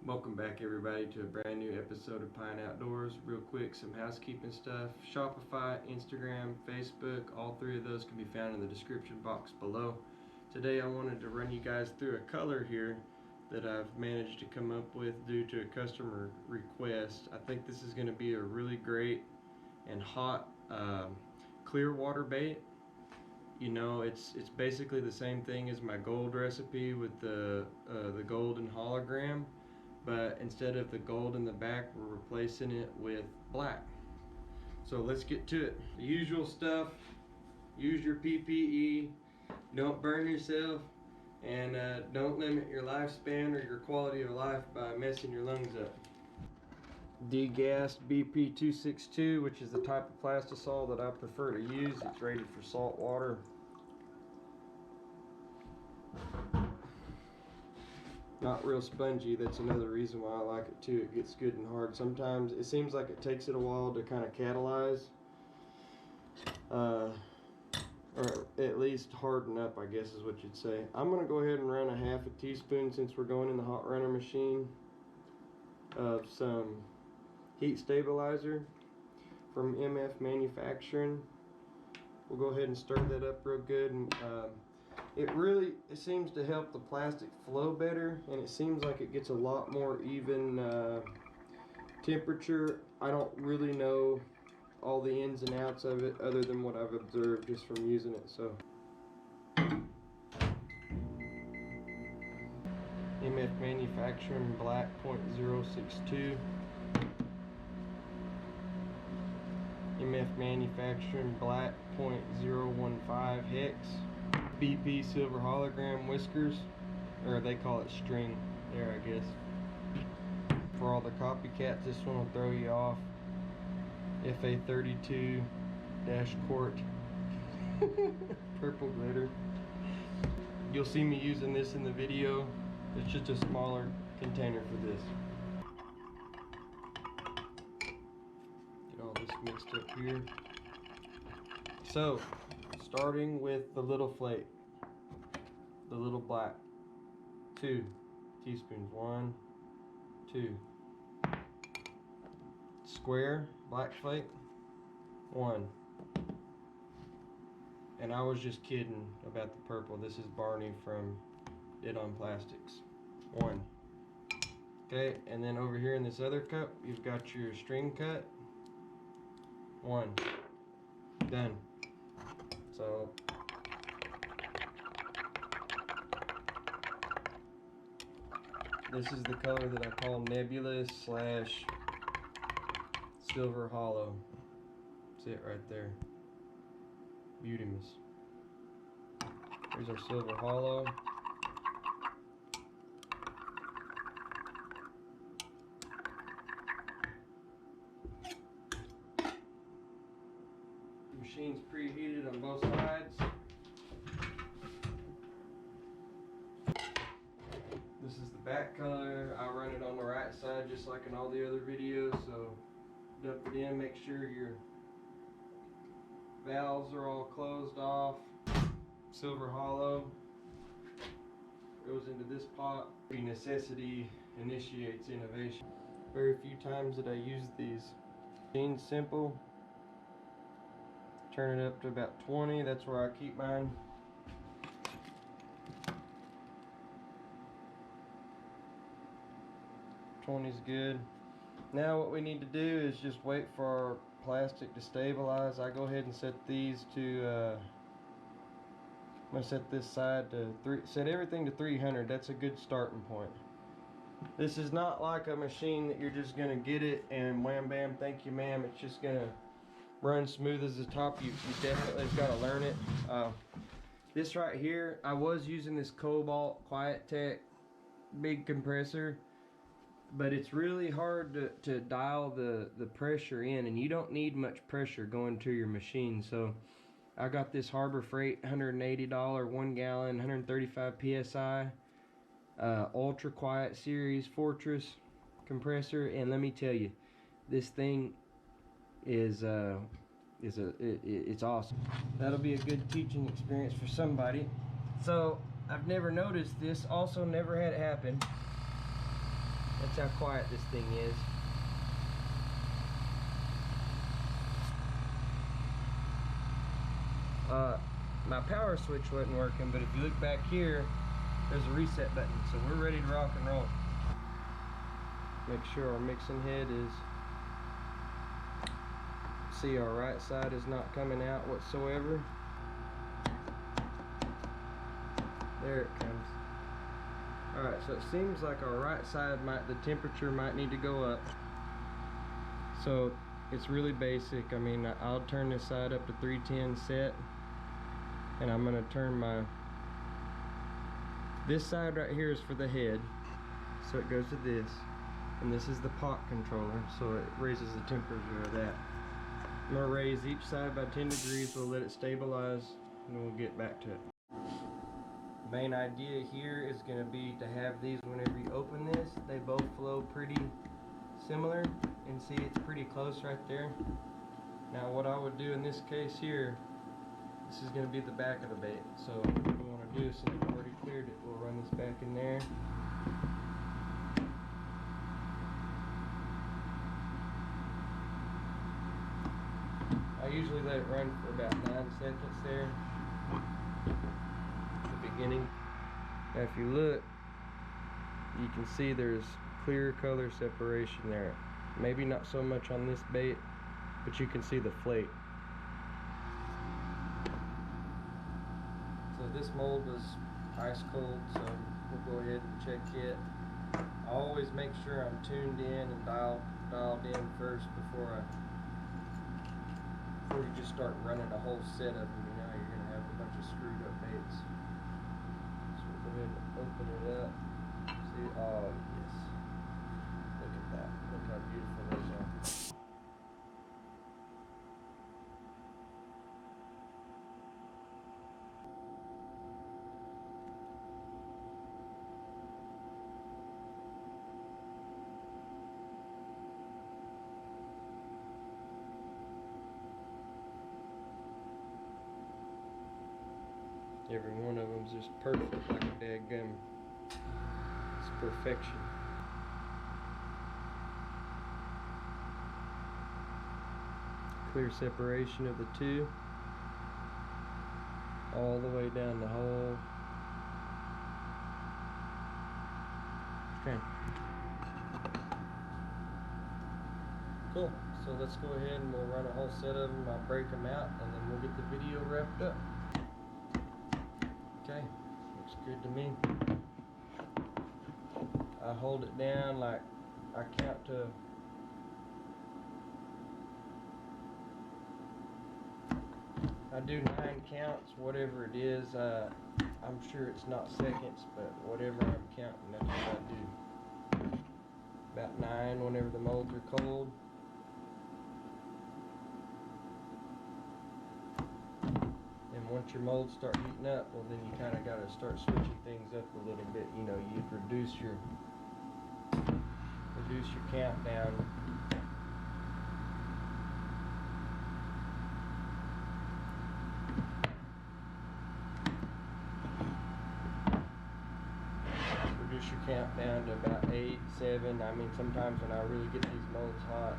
Welcome back everybody to a brand new episode of Pine Outdoors. Real quick, some housekeeping stuff. Shopify, Instagram, Facebook, all three of those can be found in the description box below. Today I wanted to run you guys through a color here that I've managed to come up with due to a customer request. I think this is going to be a really great and hot clear water bait. You know, it's basically the same thing as my gold recipe with the golden hologram, but instead of the gold in the back, we're replacing it with black. So let's get to it. The usual stuff. Use your PPE. Don't burn yourself, and don't limit your lifespan or your quality of life by messing your lungs up. Degassed BP 262, which is the type of plastisol that I prefer to use. It's rated for salt water. Not real spongy. That's another reason why I like it too. It gets good and hard. Sometimes it seems like it takes it a while to kind of catalyze, or at least harden up, I guess is what you'd say. I'm going to go ahead and run a half a teaspoon, since we're going in the hot runner machine, of some heat stabilizer from MF Manufacturing. We'll go ahead and stir that up real good, and it seems to help the plastic flow better, and it seems like it gets a lot more even temperature. I don't really know all the ins and outs of it other than what I've observed just from using it. So MF Manufacturing black 0.062, MF Manufacturing black 0.015 hex, BP silver hologram whiskers, or they call it string there, I guess. For all the copycats, this one will throw you off. FA32 dash quart purple glitter. You'll see me using this in the video. It's just a smaller container for this. Get all this mixed up here. So, starting with the little flake, the little black, 2 teaspoons, 1, 2. Square black flake, 1. And I was just kidding about the purple. This is Barney from Dead on Plastics, 1. Okay, and then over here in this other cup, you've got your string cut, 1. Done. So this is the color that I call Nebulous slash silver hollow. That's it right there. Beautimous. Here's our silver hollow. The machine's preheated on both sides. This is the back color. I run it on the right side just like in all the other videos, so dump it in, make sure your valves are all closed off. Silver hollow goes into this pot. Necessity initiates innovation. Very few times that I use these. Machine's simple. Turn it up to about 20, that's where I keep mine. Is good. Now what we need to do is just wait for our plastic to stabilize. I go ahead and set these to I'm going to set this side to set everything to 300. That's a good starting point. This is not like a machine that you're just going to get it and wham bam thank you ma'am. It's just going to run smooth as the top. You definitely have got to learn it. This right here, I was using this Cobalt Quiet Tech big compressor, but it's really hard to dial the pressure in, and you don't need much pressure going to your machine. So I got this Harbor Freight $180 1 gallon 135 psi ultra quiet series Fortress compressor, and let me tell you, this thing is it's awesome. That'll be a good teaching experience for somebody. So I've never noticed this, also never had it happen. That's how quiet this thing is. My power switch wasn't working, but if you look back here, there's a reset button, so we're ready to rock and roll. Make sure our mixing head is, see, our right side is not coming out whatsoever. There it comes. Alright, so it seems like our right side the temperature might need to go up. So it's really basic. I mean, I'll turn this side up to 310 set, and I'm gonna turn this side right here is for the head, so it goes to this, and this is the pot controller, so it raises the temperature of that. I'm gonna raise each side by 10 degrees. We'll let it stabilize, and then we'll get back to it. The main idea here is going to be to have these, whenever you open this, they both flow pretty similar, and see it's pretty close right there. Now what I would do in this case here, this is going to be the back of the bait, so what we want to do, since we've already cleared it, we'll run this back in there. I usually let it run for about 9 seconds there at the beginning. Now if you look, you can see there's clear color separation there. Maybe not so much on this bait, but you can see the flake. So this mold was ice cold, so we'll go ahead and check it. I always make sure I'm tuned in and dialed in first before you just start running a whole set of them. You know, you're going to have a bunch of screwed up baits. So we'll go ahead and open it up. See, oh yes. Look at that. Look how beautiful those are. Every one of them's just perfect, like a dadgum. It's perfection. Clear separation of the two, all the way down the hole. Okay. Cool. So let's go ahead and we'll run a whole set of them. I'll break them out, and then we'll get the video wrapped up. Okay, looks good to me. I hold it down like I count to I do 9 counts, whatever it is. I'm sure it's not seconds, but whatever I'm counting, that's what I do. About 9 whenever the molds are cold. Once your molds start heating up, well then you kind of got to start switching things up a little bit. You know, you reduce your count down. Reduce your count down to about 8, 7. I mean, sometimes when I really get these molds hot,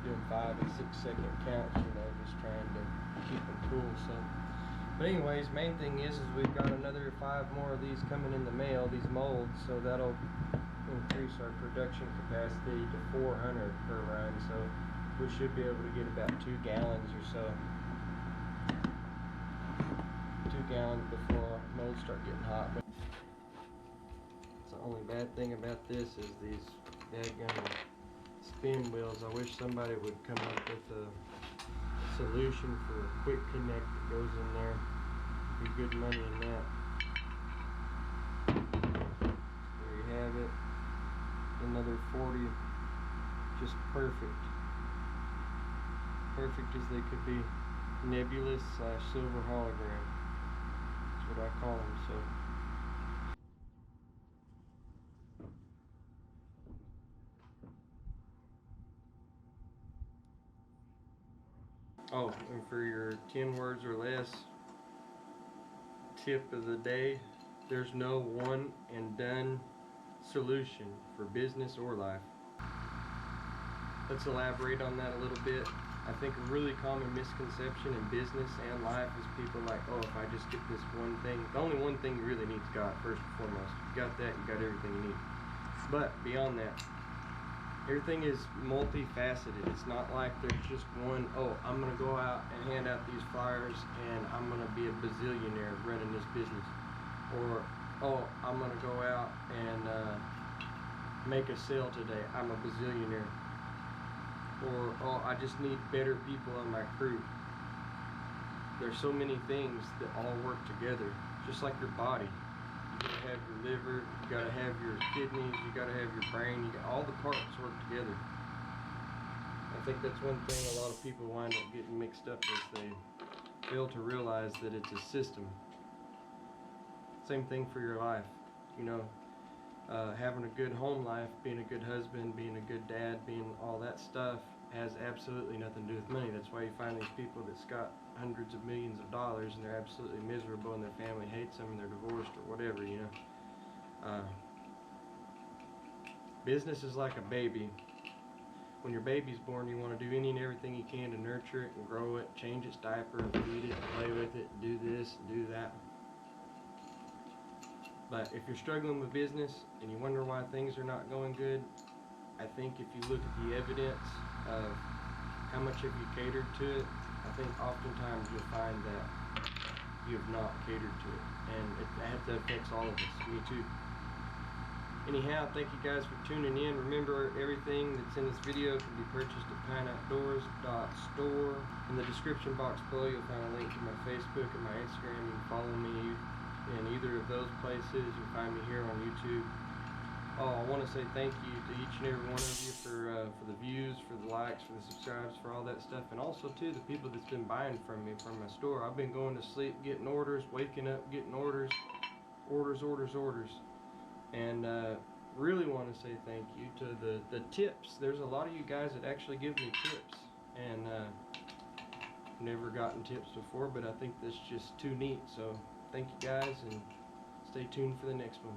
doing 5 and 6 second counts, you know, just trying to keep them cool. So, but anyways, main thing is we've got another 5 more of these coming in the mail, these molds, so that'll increase our production capacity to 400 per run. So we should be able to get about 2 gallons or so. 2 gallons before molds start getting hot. But the only bad thing about this is these dadgum spin wheels. I wish somebody would come up with a solution for a quick connect that goes in there. Be good money in that. There you have it. Another 40. Just perfect. Perfect as they could be. Nebulous / silver hologram. That's what I call them. So. Oh, and for your 10 words or less, tip of the day: there's no one and done solution for business or life. Let's elaborate on that a little bit. I think a really common misconception in business and life is people like, oh, if I just get this one thing, the only one thing you really need is God, first and foremost. You got that, you got everything you need. But beyond that, everything is multifaceted. It's not like there's just one, oh, I'm going to go out and hand out these flyers and I'm going to be a bazillionaire running this business. Or, oh, I'm going to go out and make a sale today. I'm a bazillionaire. Or, oh, I just need better people on my crew. There's so many things that all work together, just like your body. You gotta have your liver, you gotta have your kidneys, you gotta have your brain, all the parts work together. I think that's one thing a lot of people wind up getting mixed up with. They fail to realize that it's a system. Same thing for your life. You know, having a good home life, being a good husband, being a good dad, being all that stuff has absolutely nothing to do with money. That's why you find these people that's got hundreds of millions of dollars and they're absolutely miserable and their family hates them and they're divorced or whatever, you know. Business is like a baby. When your baby's born, you want to do any and everything you can to nurture it and grow it, change its diaper, feed it, play with it, do this, do that. But if you're struggling with business and you wonder why things are not going good, I think if you look at the evidence of how much have you catered to it, I think oftentimes you'll find that you have not catered to it. And that affects all of us, me too. Anyhow, thank you guys for tuning in. Remember, everything that's in this video can be purchased at pineoutdoors.store. In the description box below, you'll find a link to my Facebook and my Instagram. You can follow me in either of those places. You can find me here on YouTube. Oh, I want to say thank you to each and every one of you for the views, for the likes, for the subscribes, for all that stuff, and also to the people that's been buying from me from my store. I've been going to sleep getting orders, waking up getting orders, and really want to say thank you to the tips. There's a lot of you guys that actually give me tips, and never gotten tips before, but I think that's just too neat. So thank you guys, and stay tuned for the next one.